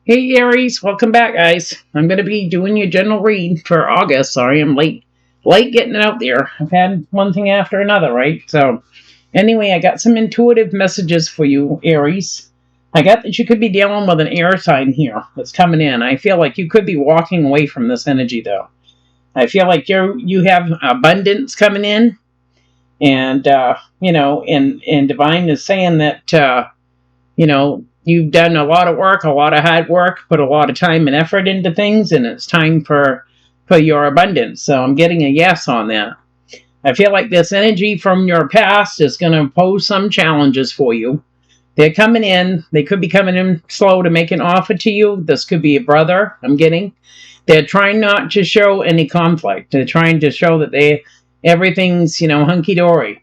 Hey Aries, welcome back, guys. I'm going to be doing your general read for August. Sorry, I'm late getting it out there. I've had one thing after another, right? So, anyway, I got some intuitive messages for you, Aries. I got that you could be dealing with an air sign here that's coming in. I feel like you could be walking away from this energy, though. I feel like you have abundance coming in, and and Divine is saying that you've done a lot of work, a lot of hard work, put a lot of time and effort into things, and it's time for your abundance. So I'm getting a yes on that. I feel like this energy from your past is going to pose some challenges for you. They're coming in. They could be coming in slow to make an offer to you. This could be a brother, I'm getting. They're trying not to show any conflict. They're trying to show that everything's, hunky-dory.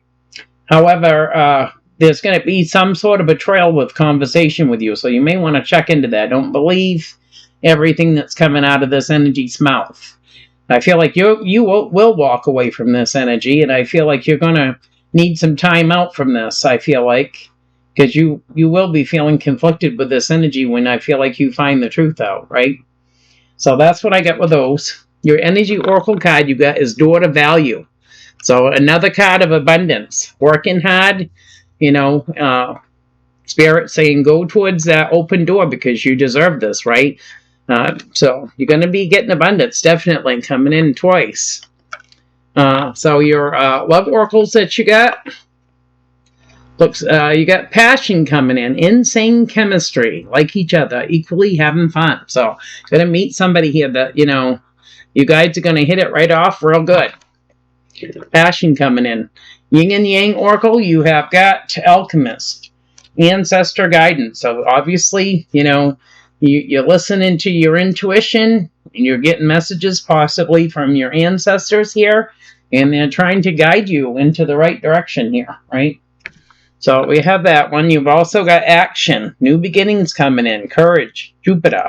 However, there's going to be some sort of betrayal with conversation with you, so you may want to check into that. Don't believe everything that's coming out of this energy's mouth. I feel like you will walk away from this energy, and I feel like you're going to need some time out from this, I feel like, because you will be feeling conflicted with this energy when I feel like you find the truth out, right? So that's what I got with those. Your energy oracle card you got is Door to Value. So another card of abundance. Working hard, Spirit saying go towards that open door because you deserve this, right? So you're going to be getting abundance, definitely, coming in twice. So your love oracles that you got, you got passion coming in, insane chemistry, like each other, equally having fun. So you're going to meet somebody here that, you guys are going to hit it right off real good. Passion coming in. Yin and Yang Oracle, you have got Alchemist, Ancestor Guidance. So obviously, you're listening to your intuition, and you're getting messages possibly from your ancestors here, and they're trying to guide you into the right direction here, right? So we have that one. You've also got Action, New Beginnings coming in, Courage, Jupiter.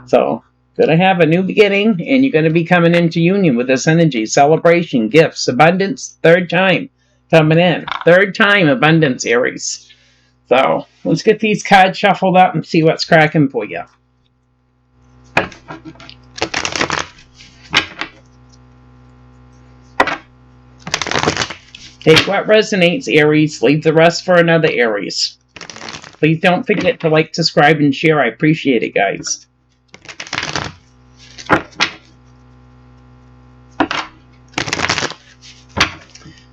So going to have a new beginning, and you're going to be coming into union with this energy. Celebration, gifts, abundance, third time coming in. Third time abundance, Aries. So let's get these cards shuffled up and see what's cracking for you. Take what resonates, Aries. Leave the rest for another Aries. Please don't forget to like, subscribe, and share. I appreciate it, guys.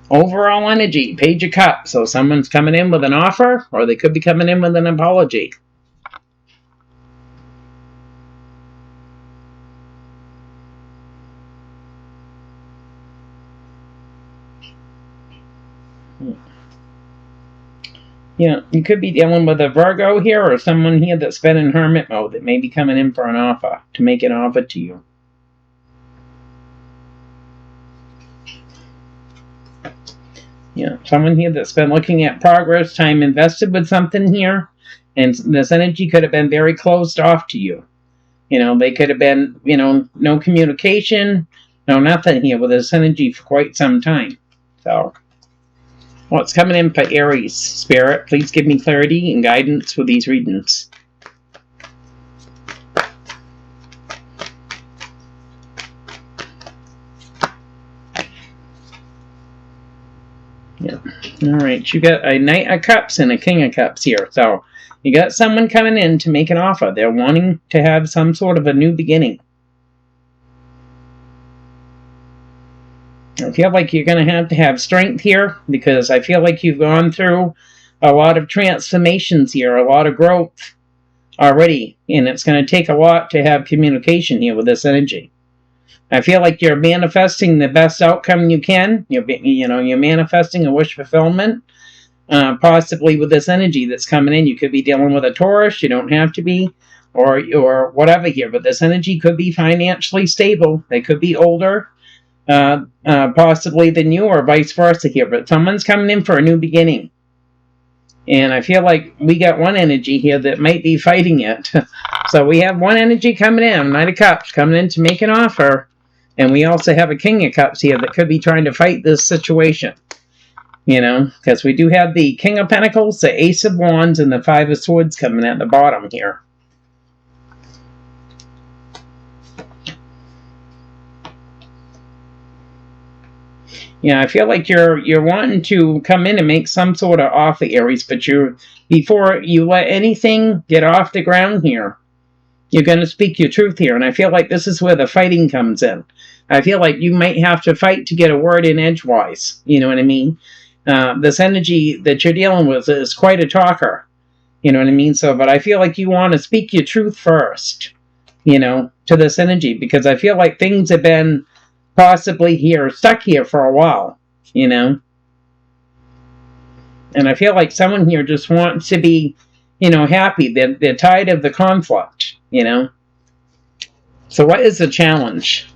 Overall energy, Page of Cups. So someone's coming in with an offer, or they could be coming in with an apology. Yeah, you could be dealing with a Virgo here, or someone here that's been in hermit mode that may be coming in for an offer, to make an offer to you. Yeah, someone here that's been looking at progress, time invested with something here, and this energy could have been very closed off to you. They could have been, no communication, no nothing here with this energy for quite some time. So, what's coming in for Aries? Spirit, please give me clarity and guidance with these readings. Yeah. All right. You got a Knight of Cups and a King of Cups here. So you got someone coming in to make an offer. They're wanting to have some sort of a new beginning. I feel like you're going to have strength here, because I feel like you've gone through a lot of transformations here, a lot of growth already, and it's going to take a lot to have communication here with this energy. I feel like you're manifesting the best outcome you can. You're manifesting a wish fulfillment, possibly with this energy that's coming in. You could be dealing with a Taurus. You don't have to be, or whatever here. But this energy could be financially stable. They could be older, possibly than you, or vice versa here. But someone's coming in for a new beginning. And I feel like we got one energy here that might be fighting it. So we have one energy coming in, Knight of Cups, coming in to make an offer. And we also have a King of Cups here that could be trying to fight this situation. Because we do have the King of Pentacles, the Ace of Wands, and the Five of Swords coming at the bottom here. Yeah, I feel like you're wanting to come in and make some sort of offer, Aries, but before you let anything get off the ground here, you're going to speak your truth here. And I feel like this is where the fighting comes in. I feel like you might have to fight to get a word in edgewise. You know what I mean? This energy that you're dealing with is quite a talker. You know what I mean? So, but I feel like you want to speak your truth first, to this energy, because I feel like things have been possibly stuck here for a while, And I feel like someone here just wants to be, happy. They're tired of the conflict, So what is the challenge?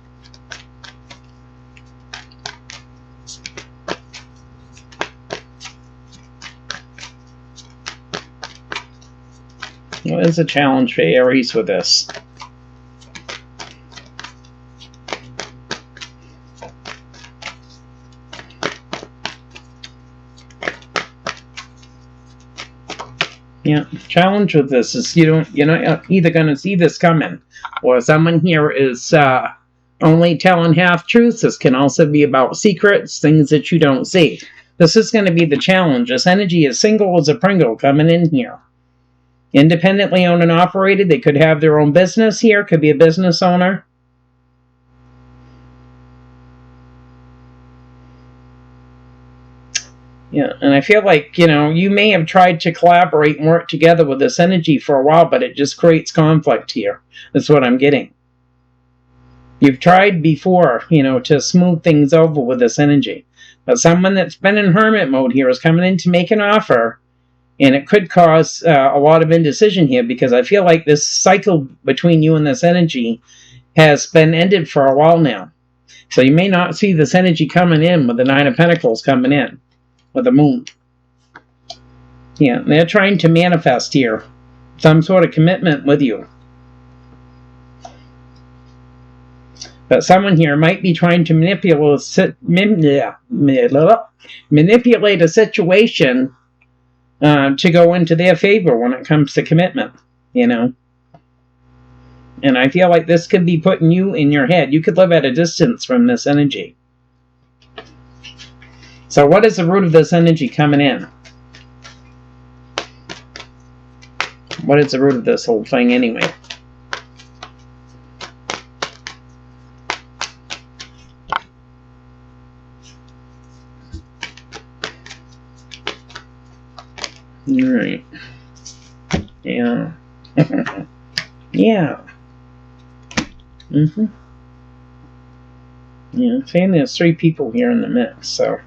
What is the challenge for Aries with this? Yeah, challenge with this is you're not either going to see this coming, or someone here is only telling half truths. This can also be about secrets, things that you don't see. This is going to be the challenge. This energy is single as a Pringle coming in here. Independently owned and operated. They could have their own business here. Could be a business owner. Yeah, and I feel like, you may have tried to collaborate and work together with this energy for a while, but it just creates conflict here. That's what I'm getting. You've tried before, to smooth things over with this energy. But someone that's been in hermit mode here is coming in to make an offer, and it could cause a lot of indecision here, because I feel like this cycle between you and this energy has been ended for a while now. So you may not see this energy coming in with the Nine of Pentacles coming in. With the moon. Yeah, they're trying to manifest here some sort of commitment with you. But someone here might be trying to manipulate a situation to go into their favor when it comes to commitment, And I feel like this could be putting you in your head. You could live at a distance from this energy. So what is the root of this energy coming in? What is the root of this whole thing anyway? Alright. Yeah. Yeah. Yeah, saying there's 3 people here in the mix, so...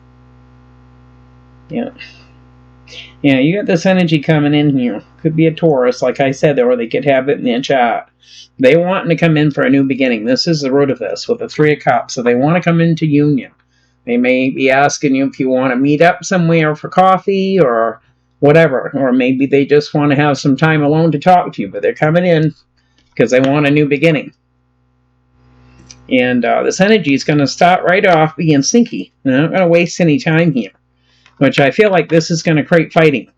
Yeah, you got this energy coming in here. Could be a Taurus, like I said, or they could have it in their chart. They wanting to come in for a new beginning. This is the root of this, with the 3 of Cups. So they want to come into union. They may be asking you if you want to meet up somewhere for coffee or whatever. Or maybe they just want to have some time alone to talk to you. But they're coming in because they want a new beginning. And this energy is going to start right off being sneaky. They're not going to waste any time here. Which I feel like this is going to create fighting.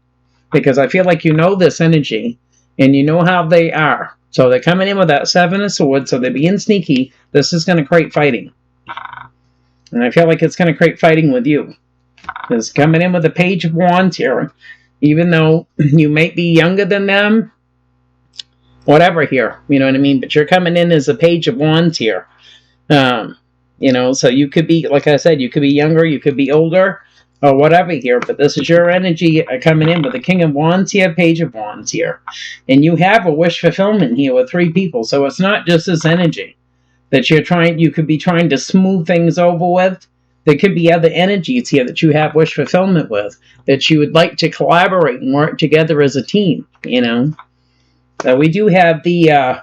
Because I feel like this energy, and you know how they are. So they're coming in with that 7 of Swords, so they're being sneaky. This is going to create fighting. And I feel like it's going to create fighting with you. Because coming in with the Page of Wands here, even though you might be younger than them, whatever here, you know what I mean? But you're coming in as a Page of Wands here. So you could be, like I said, you could be younger, you could be older, or whatever here, but this is your energy coming in with the King of Wands here, Page of Wands here. And you have a wish fulfillment here with 3 people, so it's not just this energy that you could be trying to smooth things over with. There could be other energies here that you have wish fulfillment with, that you would like to collaborate and work together as a team, So we do have the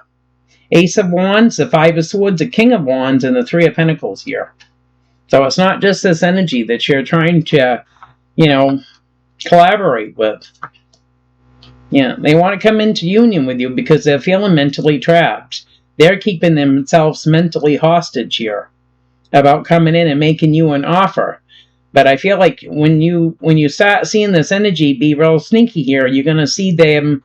Ace of Wands, the 5 of Swords, the King of Wands, and the 3 of Pentacles here. So it's not just this energy that you're trying to, collaborate with. Yeah, they want to come into union with you because they're feeling mentally trapped. They're keeping themselves mentally hostage here about coming in and making you an offer. But I feel like when you start seeing this energy be real sneaky here, you're going to see them.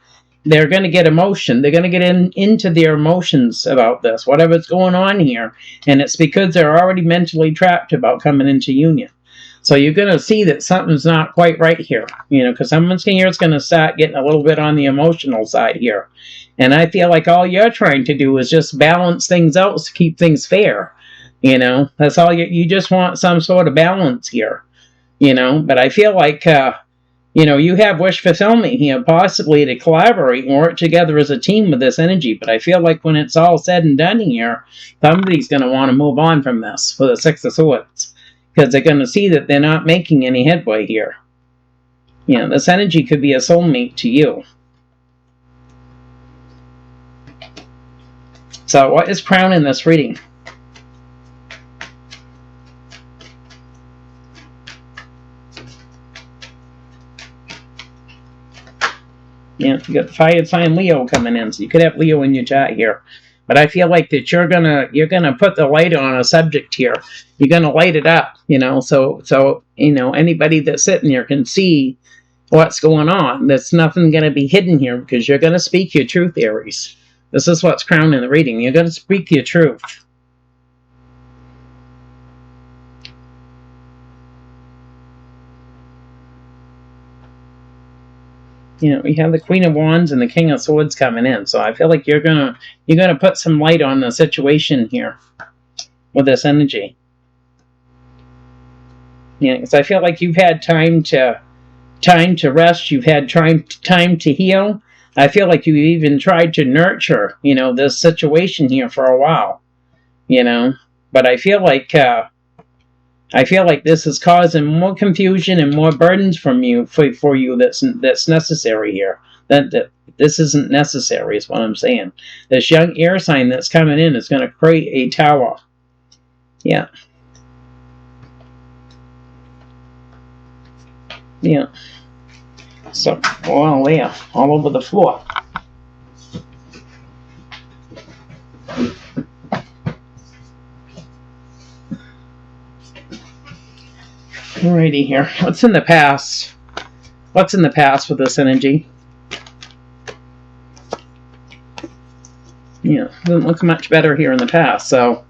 They're going to get emotion. They're going to get into their emotions about this, whatever's going on here. And it's because they're already mentally trapped about coming into union. So you're going to see that something's not quite right here, you know, because someone's here is going to start getting a little bit on the emotional side here. And I feel like all you're trying to do is just balance things out to keep things fair. You know, that's all you just want some sort of balance here, you know. But I feel like, you know, you have wish fulfillment here, possibly to collaborate and work together as a team with this energy. But I feel like when it's all said and done here, somebody's going to want to move on from this for the Six of Swords. Because they're going to see that they're not making any headway here. You know, this energy could be a soulmate to you. So what is crown in this reading? Yeah, you got fire sign Leo coming in, so you could have Leo in your chart here. But I feel like that you're gonna put the light on a subject here. You're gonna light it up, you know. So you know, anybody that's sitting here can see what's going on. There's nothing gonna be hidden here because you're gonna speak your truth, Aries. This is what's crowned in the reading. You're gonna speak your truth. You know, we have the Queen of Wands and the King of Swords coming in. So I feel like you're gonna put some light on the situation here with this energy. Yeah, because I feel like you've had time to rest. You've had time to heal. I feel like you even tried to nurture, you know, this situation here for a while. You know, but I feel like this is causing more confusion and more burdens from you for you that's necessary here. That this isn't necessary is what I'm saying. This young air sign that's coming in is going to create a tower. Yeah. Yeah. So, well, there, all over the floor. Alrighty here. What's in the past? What's in the past with this energy? Yeah, doesn't look much better here in the past. So,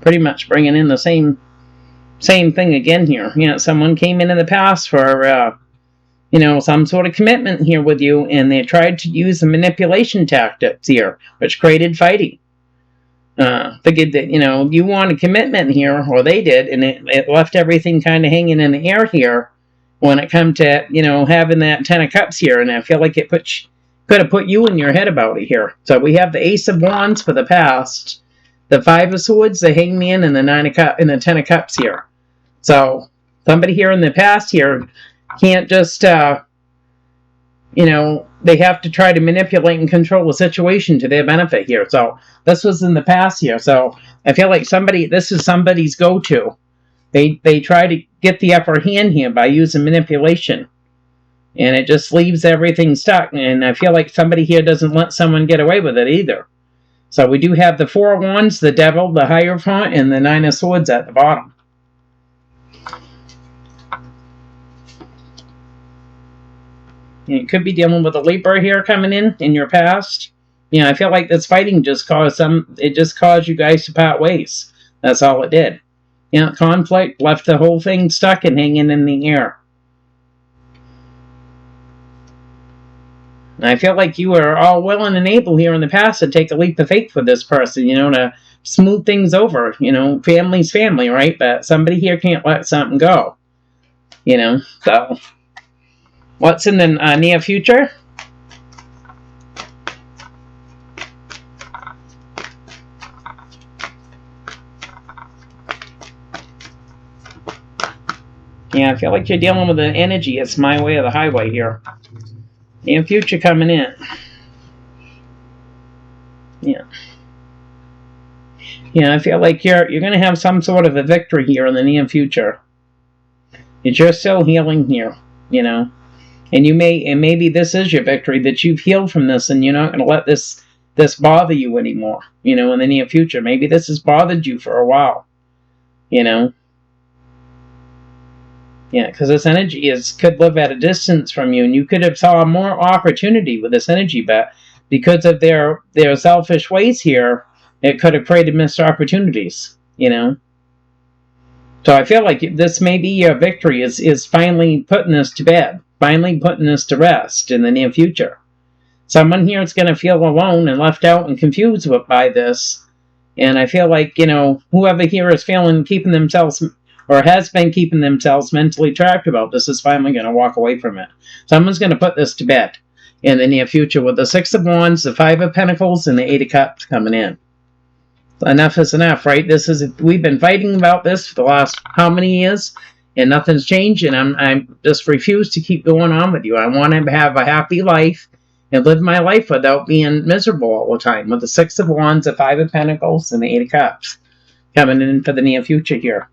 pretty much bringing in the same thing again here. You know, someone came in the past for, you know, some sort of commitment here with you, and they tried to use the manipulation tactics here, which created fighting. Figured that, you know, you want a commitment here, or they did, and it left everything kind of hanging in the air here when it come to, you know, having that Ten of Cups here, and I feel like it could have put you in your head about it here. So we have the Ace of Wands for the past, the Five of Swords, the Hangman, and the Nine of Cups, and the Ten of Cups here. So somebody here in the past here can't just, you know, they have to try to manipulate and control the situation to their benefit here. So this was in the past here. So I feel like this is somebody's go-to. They try to get the upper hand here by using manipulation. And it just leaves everything stuck. And I feel like somebody here doesn't let someone get away with it either. So we do have the Four of Wands, the Devil, the Hierophant, and the Nine of Swords at the bottom. You could be dealing with a Libra here coming in your past. You know, I feel like this fighting just caused you guys to part ways. That's all it did. You know, conflict left the whole thing stuck and hanging in the air. And I feel like you were all willing and able here in the past to take a leap of faith with this person, you know, to smooth things over. You know, family's family, right? But somebody here can't let something go. You know, so what's in the near future? Yeah, I feel like you're dealing with the energy. It's my way or the highway here. Near future coming in. Yeah. Yeah, I feel like you're going to have some sort of a victory here in the near future. You're still healing here, you know. And maybe this is your victory, that you've healed from this and you're not going to let this bother you anymore, you know, in the near future. Maybe this has bothered you for a while, you know. Yeah, because this energy could live at a distance from you, and you could have saw more opportunity with this energy, but because of their selfish ways here, it could have created missed opportunities, you know. So I feel like this may be your victory, is finally putting this to bed, finally putting this to rest in the near future. Someone here is going to feel alone and left out and confused by this. And I feel like, whoever here is keeping themselves, or has been keeping themselves mentally trapped about this, is finally going to walk away from it. Someone's going to put this to bed in the near future with the Six of Wands, the Five of Pentacles, and the Eight of Cups coming in. Enough is enough, right? We've been fighting about this for the last how many years, and nothing's changed, and I'm just refuse to keep going on with you. I want to have a happy life and live my life without being miserable all the time. With the Six of Wands, the Five of Pentacles, and the Eight of Cups coming in for the near future here.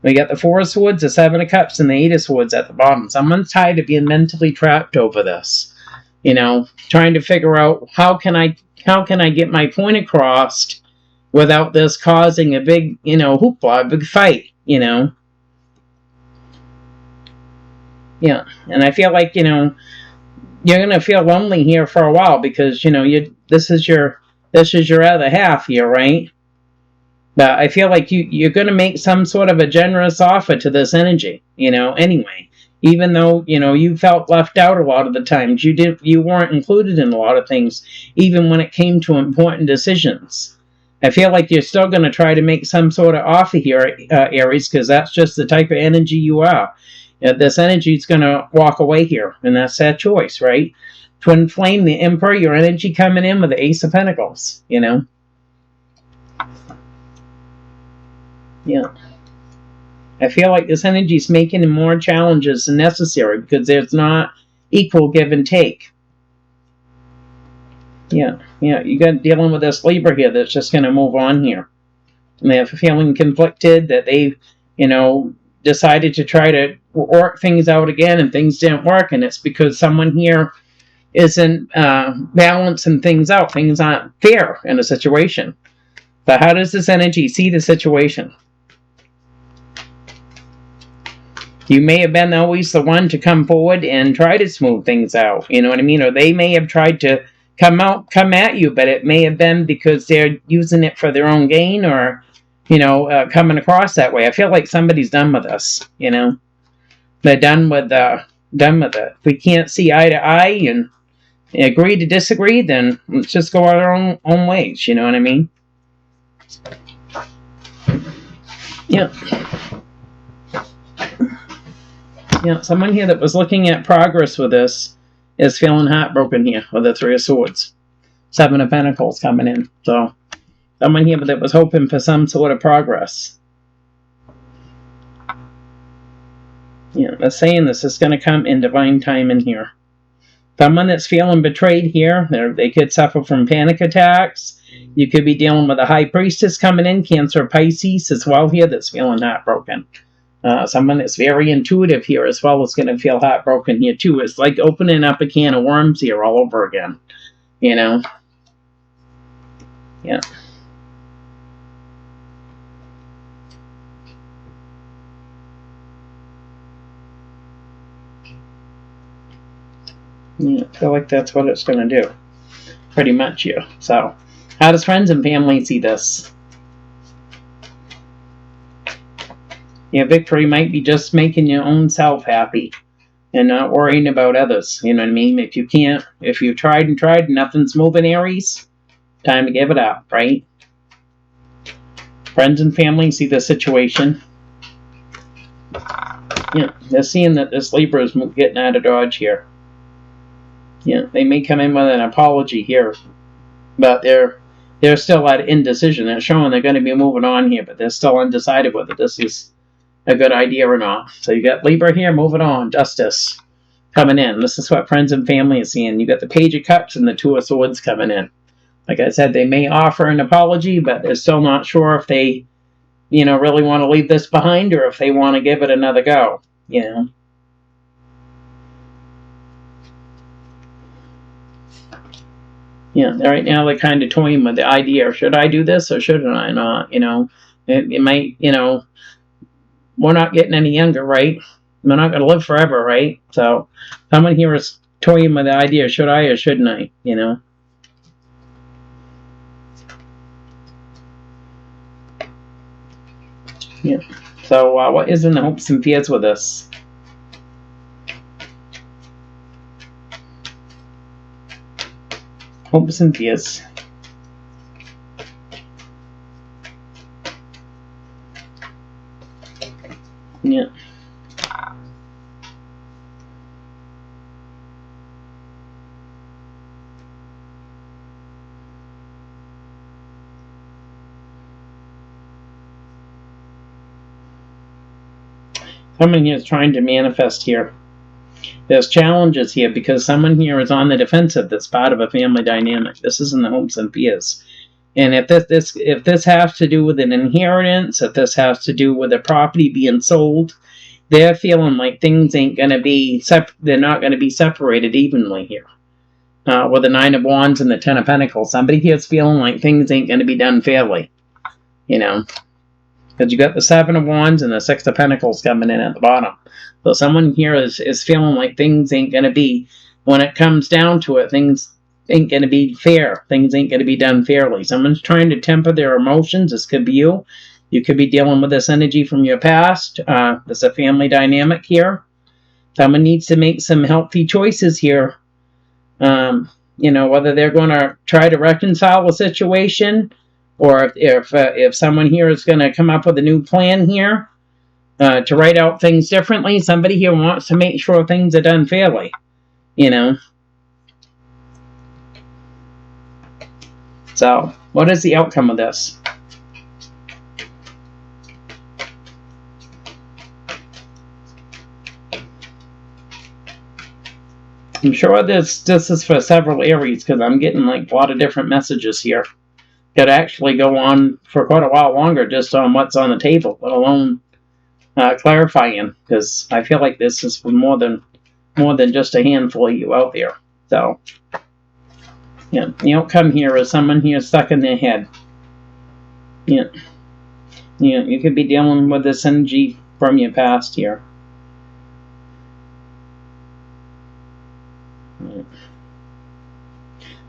We got the Four of Swords, the Seven of Cups, and the Eight of Swords at the bottom. Someone's tired of being mentally trapped over this. Trying to figure out how can I get my point across without this causing a big, hoopla, a big fight, Yeah. And I feel like, you're going to feel lonely here for a while because, this is your other half here, right? But I feel like you're going to make some sort of a generous offer to this energy, anyway. Even though, you felt left out a lot of the times. You weren't included in a lot of things, even when it came to important decisions. I feel like you're still going to try to make some sort of offer here, Aries, because that's just the type of energy you are. This energy is going to walk away here, and that's that choice, right? Twin Flame, the Emperor, your energy coming in with the Ace of Pentacles, Yeah. I feel like this energy is making more challenges than necessary because there's not equal give and take. You got dealing with this Libra here that's just going to move on here. And they're feeling conflicted that they, decided to try to work things out again and things didn't work. And it's because someone here isn't balancing things out. Things aren't fair in a situation. But how does this energy see the situation? You may have been always the one to come forward and try to smooth things out. You know what I mean? Or they may have tried to come at you, but it may have been because they're using it for their own gain or, coming across that way. I feel like somebody's done with us, They're done with it. If we can't see eye to eye and agree to disagree, then let's just go our own ways, you know what I mean? Someone here that was looking at progress with this is feeling heartbroken here with the Three of Swords. Seven of Pentacles coming in. So, someone here that was hoping for some sort of progress. They're saying this is going to come in divine time in here. Someone that's feeling betrayed here, they could suffer from panic attacks. You could be dealing with a High Priestess coming in, Cancer, Pisces as well here, that's feeling heartbroken. Someone that's very intuitive here as well is going to feel heartbroken here too. It's like opening up a can of worms here all over again. Yeah. I feel like that's what it's going to do. Pretty much, yeah. So, how does friends and family see this? Victory might be just making your own self happy and not worrying about others. You know what I mean? If you've tried and nothing's moving, Aries, time to give it up, right? Friends and family see the situation. They're seeing that this Libra is getting out of dodge here. They may come in with an apology here, but they're still at indecision. They're showing they're going to be moving on here, but they're still undecided whether this is a good idea or not. So you got Libra here, moving on, Justice coming in. This is what friends and family are seeing. You got the Page of Cups and the Two of Swords coming in. Like I said, they may offer an apology, but they're still not sure if they, really want to leave this behind or if they want to give it another go, right now they're kind of toying with the idea, should I do this or should I not, It might, we're not getting any younger, right? We're not going to live forever, right? So someone here is toying with the idea, should I or shouldn't I, So what is in the hopes and fears with this? Hopes and fears. Yeah. Someone here is trying to manifest here. There's challenges here because someone here is on the defensive that's part of a family dynamic. This is in the hopes and fears. And if this has to do with an inheritance, if this has to do with a property being sold, they're feeling like things ain't going to be, they're not going to be separated evenly here. With the Nine of Wands and the Ten of Pentacles, somebody here's feeling like things ain't going to be done fairly. You know, because you got the Seven of Wands and the Six of Pentacles coming in at the bottom. So someone here is feeling like things ain't going to be, when it comes down to it, things ain't going to be fair. Things ain't going to be done fairly. Someone's trying to temper their emotions. This could be you. You could be dealing with this energy from your past. There's a family dynamic here. Someone needs to make some healthy choices here. You know, whether they're going to try to reconcile the situation, or if someone here is going to come up with a new plan here to write out things differently. Somebody here wants to make sure things are done fairly, you know. So, what is the outcome of this? I'm sure this is for several Aries, because I'm getting like a lot of different messages here. Could actually go on for quite a while longer just on what's on the table, let alone clarifying, because I feel like this is for more than just a handful of you out there. So, yeah, the outcome here is someone here stuck in their head. Yeah, you could be dealing with this energy from your past here.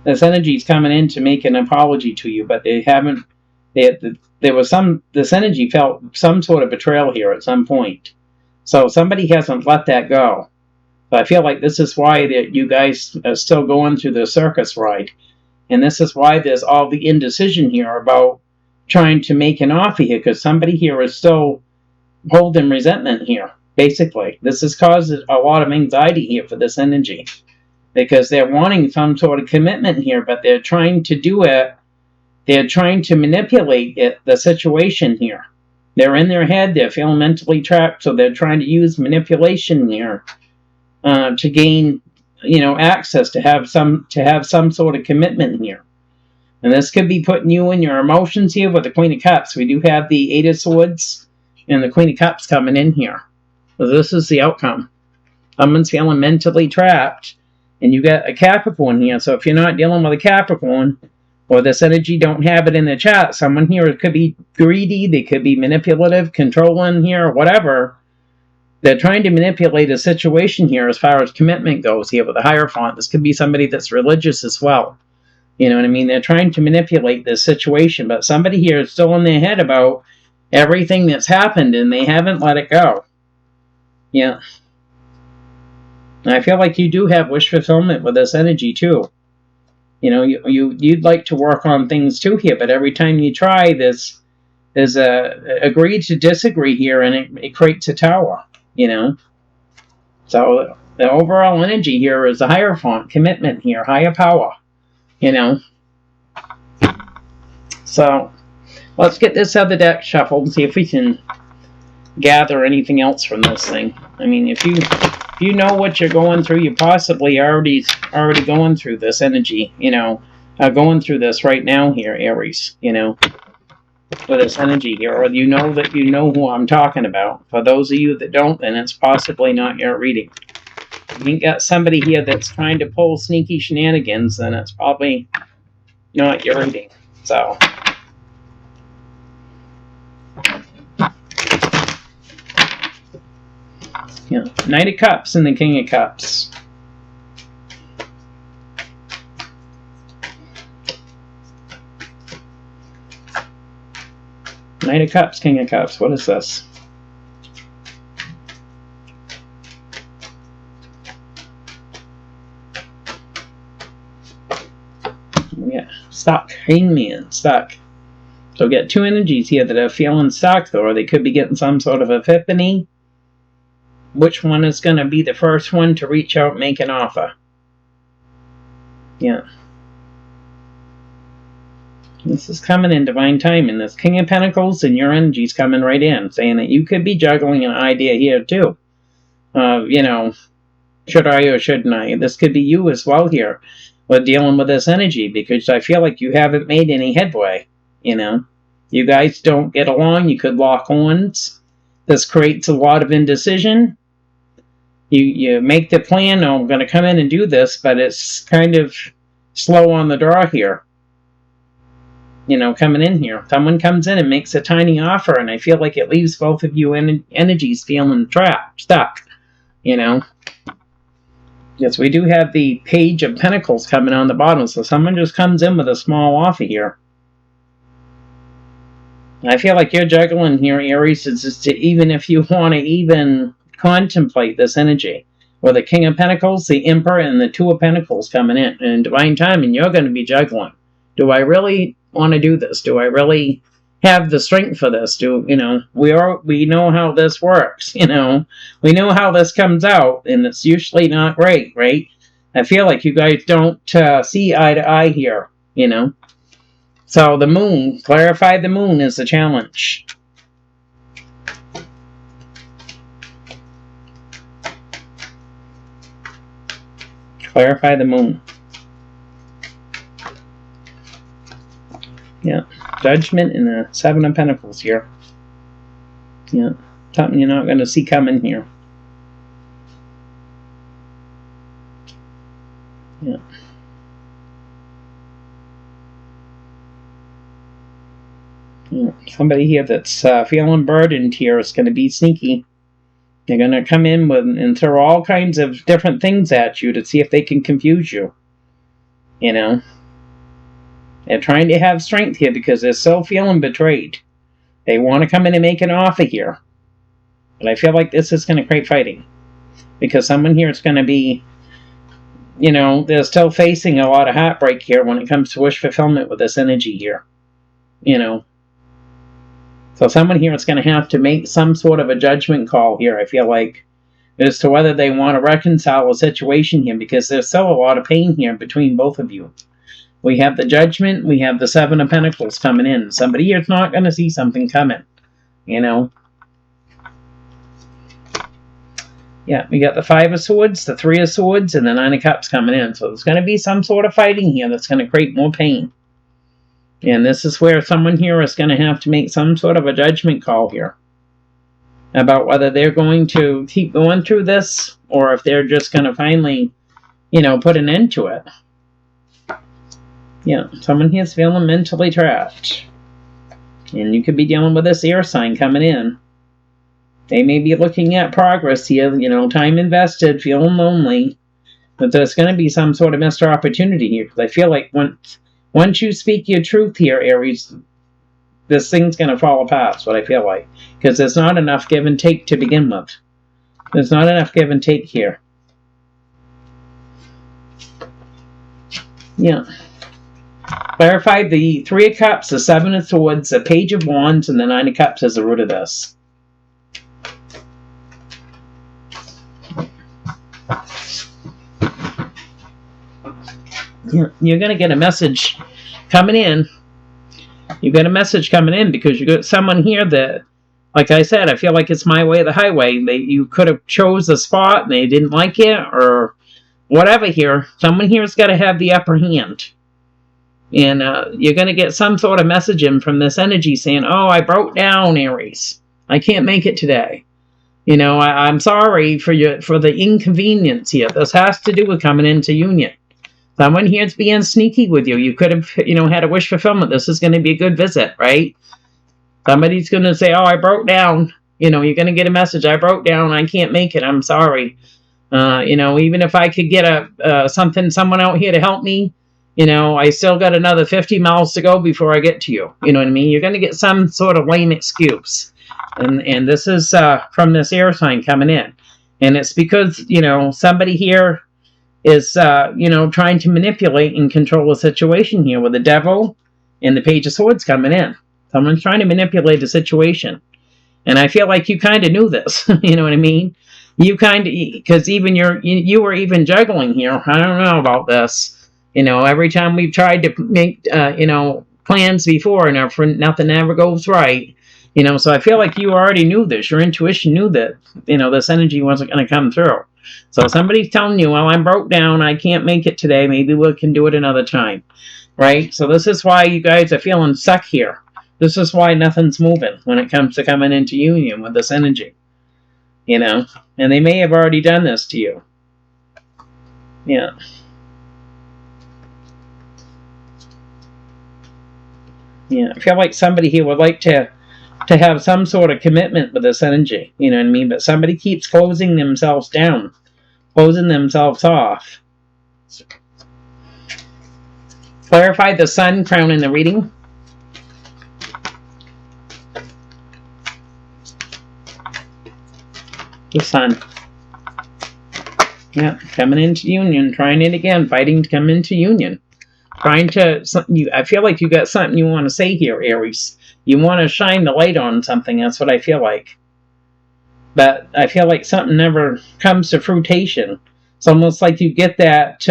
This energy is coming in to make an apology to you, but they haven't. This energy felt some sort of betrayal here at some point. So somebody hasn't let that go. But I feel like this is why that you guys are still going through the circus ride. And this is why there's all the indecision here about trying to make an offer here, because somebody here is still holding resentment here, basically. This has caused a lot of anxiety here for this energy, because they're wanting some sort of commitment here, but they're trying to do it. They're trying to manipulate the situation here. They're in their head. They're feeling mentally trapped, so they're trying to use manipulation here to gain, access to have some sort of commitment here. And this could be putting you in your emotions here with the Queen of Cups. We do have the Eight of Swords and the Queen of Cups coming in here. So this is the outcome. Someone's feeling mentally trapped. And you got a Capricorn here. So if you're not dealing with a Capricorn, or this energy don't have it in the chat, someone here could be greedy, they could be manipulative, controlling here, or whatever. They're trying to manipulate a situation here as far as commitment goes here with the Hierophant. This could be somebody that's religious as well. You know what I mean? They're trying to manipulate this situation, but somebody here is still in their head about everything that's happened, and they haven't let it go. Yeah. I feel like you do have wish fulfillment with this energy too. You'd like to work on things too here, but every time you try, there's a agree to disagree here, and it creates a tower. So the overall energy here is the Hierophant, commitment here, higher power. So let's get this other deck shuffled and see if we can gather anything else from this thing. I mean, if you know what you're going through, you possibly already going through this energy, going through this right now here, Aries, with this energy here, or you know that you know who I'm talking about. For those of you that don't, then it's possibly not your reading. If you got somebody here that's trying to pull sneaky shenanigans, then it's probably not your reading. So, Knight of Cups and the King of Cups. Knight of Cups, King of Cups. What is this? Yeah, stuck. Hangman, stuck. So get two energies here that are feeling stuck, or they could be getting some sort of epiphany. Which one is going to be the first one to reach out and make an offer? Yeah. This is coming in divine timing. This King of Pentacles and your energy's coming right in, saying that you could be juggling an idea here too. You know, should I or shouldn't I? This could be you as well here with dealing with this energy, because I feel like you haven't made any headway. You know, you guys don't get along. You could lock horns. This creates a lot of indecision. You make the plan, oh, I'm going to come in and do this, but it's kind of slow on the draw here. You know, coming in here. Someone comes in and makes a tiny offer, and I feel like it leaves both of you energies feeling trapped, stuck. You know. Yes, we do have the Page of Pentacles coming on the bottom, so someone just comes in with a small offer here. I feel like you're juggling here, Aries, is just to, even if you want to even contemplate this energy. With the King of Pentacles, the Emperor, and the Two of Pentacles coming in. And in divine timing, you're going to be juggling. Do I really want to do this? Do I really have the strength for this? You know, we know how this works, you know. We know how this comes out, and it's usually not great, right? I feel like you guys don't see eye to eye here, you know. So the moon, clarify the moon is the challenge. Clarify the moon. Yeah. Judgment and the Seven of Pentacles here. Yeah. Something you're not going to see coming here. Yeah. Yeah. Somebody here that's feeling burdened here is going to be sneaky. They're going to come in with and throw all kinds of different things at you to see if they can confuse you. You know? They're trying to have strength here because they're so feeling betrayed. They want to come in and make an offer here. But I feel like this is going to create fighting. Because someone here is going to be, you know, they're still facing a lot of heartbreak here when it comes to wish fulfillment with this energy here. You know. So someone here is going to have to make some sort of a judgment call here, I feel like, as to whether they want to reconcile a situation here, because there's still a lot of pain here between both of you. We have the Judgment, we have the Seven of Pentacles coming in. Somebody here's not going to see something coming, you know. Yeah, we got the Five of Swords, the Three of Swords, and the Nine of Cups coming in. So there's going to be some sort of fighting here that's going to create more pain. And this is where someone here is going to have to make some sort of a judgment call here. About whether they're going to keep going through this, or if they're just going to finally, you know, put an end to it. Yeah, someone here's feeling mentally trapped. And you could be dealing with this air sign coming in. They may be looking at progress here, you know, time invested, feeling lonely. But there's going to be some sort of missed opportunity here. Because I feel like once you speak your truth here, Aries, this thing's going to fall apart, that's what I feel like. Because there's not enough give and take to begin with. There's not enough give and take here. Yeah. Clarify the Three of Cups, the Seven of Swords, the Page of Wands, and the Nine of Cups as the root of this. You're going to get a message coming in. You get a message coming in because you got someone here that, like I said, I feel like it's my way or the highway. You could have chose a spot and they didn't like it or whatever here. Someone here's got to have the upper hand. And you're going to get some sort of message in from this energy saying, oh, I broke down, Aries. I can't make it today. You know, I'm sorry for the inconvenience here. This has to do with coming into union. Someone here's being sneaky with you. You could have, you know, had a wish fulfillment. This is going to be a good visit, right? Somebody's going to say, oh, I broke down. You know, you're going to get a message. I broke down. I can't make it. I'm sorry. You know, even if I could get someone out here to help me, you know, I still got another 50 miles to go before I get to you. You know what I mean? You're going to get some sort of lame excuse. And this is from this air sign coming in. And it's because, you know, somebody here is, trying to manipulate and control the situation here with the devil and the Page of Swords coming in. Someone's trying to manipulate the situation. And I feel like you kind of knew this. You know what I mean? You kind of, because even you were even juggling here. I don't know about this. Every time we've tried to make, plans before, and nothing ever goes right. So I feel like you already knew this. Your intuition knew that, this energy wasn't going to come through. So somebody's telling you, well, I'm broke down. I can't make it today. Maybe we can do it another time. Right? So this is why you guys are feeling stuck here. This is why nothing's moving when it comes to coming into union with this energy. And they may have already done this to you. Yeah. Yeah, I feel like somebody here would like to have some sort of commitment with this energy. You know what I mean? But somebody keeps closing themselves down, closing themselves off. Clarify the sun crown in the reading. The sun. Yeah, coming into union, trying it again, fighting to come into union. I feel like you got something you want to say here, Aries. You want to shine the light on something, that's what I feel like. But I feel like something never comes to fruition. It's almost like you get that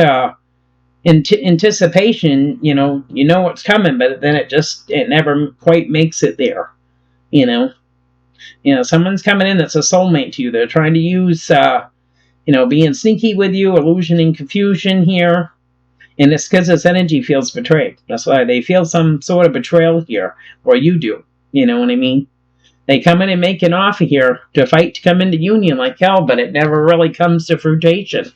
anticipation, you know what's coming, but then it never quite makes it there, someone's coming in that's a soulmate to you. They're trying to use, being sneaky with you, illusion and confusion here. And it's because this energy feels betrayed. That's why they feel some sort of betrayal here, or you do. You know what I mean? They come in and make an offer here to fight to come into union like hell, but it never really comes to fruition.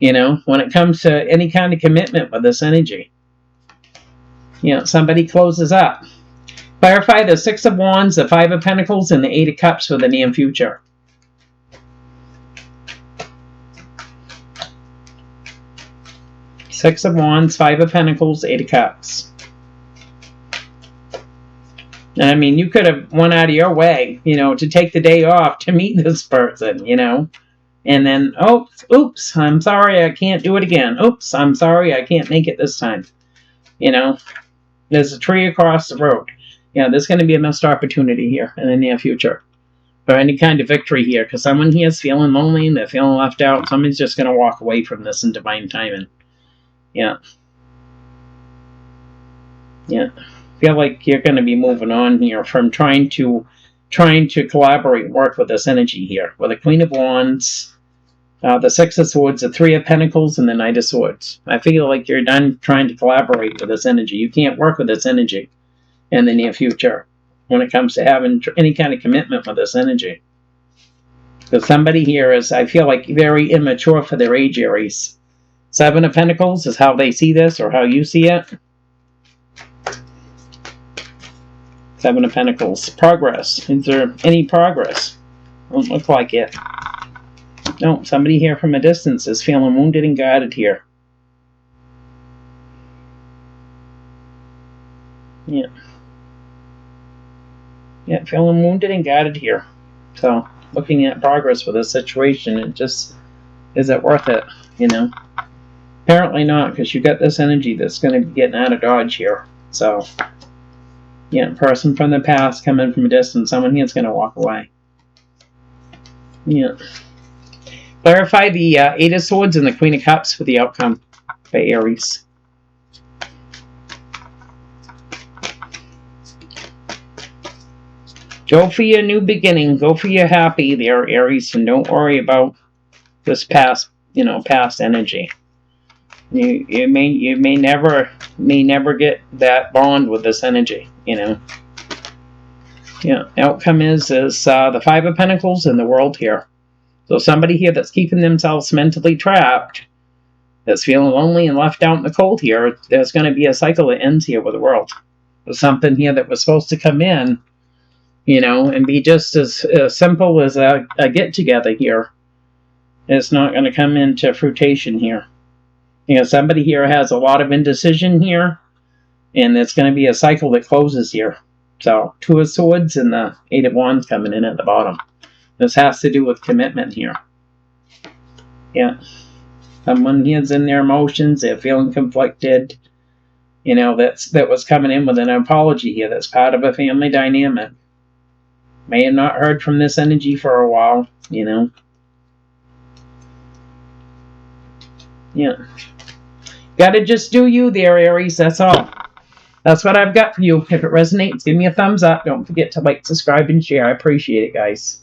When it comes to any kind of commitment with this energy. Somebody closes up. Clarify the Six of Wands, the Five of Pentacles, and the Eight of Cups for the near future. Six of Wands, Five of Pentacles, Eight of Cups. And I mean, you could have went out of your way, to take the day off to meet this person, And then, oops, I'm sorry, I can't do it again. Oops, I'm sorry, I can't make it this time. There's a tree across the road. There's going to be a missed opportunity here in the near future. Or any kind of victory here, because someone here is feeling lonely and they're feeling left out. Someone's just going to walk away from this in divine timing. Yeah. Feel like you're going to be moving on here from trying to collaborate and work with this energy here. With the Queen of Wands, the Six of Swords, the Three of Pentacles, and the Knight of Swords. I feel like you're done trying to collaborate with this energy. You can't work with this energy in the near future when it comes to having any kind of commitment with this energy. Because somebody here is, I feel like, very immature for their age, Aries. Seven of Pentacles is how they see this, or how you see it. Seven of Pentacles. Progress. Is there any progress? Don't look like it. No, somebody here from a distance is feeling wounded and guarded here. Yeah, feeling wounded and guarded here. So, looking at progress with this situation, it just, is it worth it, Apparently not, because you got this energy that's going to be getting out of dodge here. So, person from the past coming from a distance, someone here's going to walk away. Clarify the Eight of Swords and the Queen of Cups for the outcome by Aries. Go for your new beginning. Go for your happy there, Aries, and don't worry about this past energy. You may never get that bond with this energy, Outcome is the Five of Pentacles and the World here. So somebody here that's keeping themselves mentally trapped, that's feeling lonely and left out in the cold here, there's going to be a cycle that ends here with the World. There's something here that was supposed to come in, and be just as simple as a get-together here. It's not going to come into fruition here. Somebody here has a lot of indecision here, and it's going to be a cycle that closes here. So, Two of Swords and the Eight of Wands coming in at the bottom. This has to do with commitment here. Yeah. Someone is in their emotions, they're feeling conflicted. You know, that was coming in with an apology here. That's part of a family dynamic. May have not heard from this energy for a while, you know. Yeah. Gotta just do you there, Aries. That's all. That's what I've got for you. If it resonates, give me a thumbs up. Don't forget to like, subscribe, and share. I appreciate it, guys.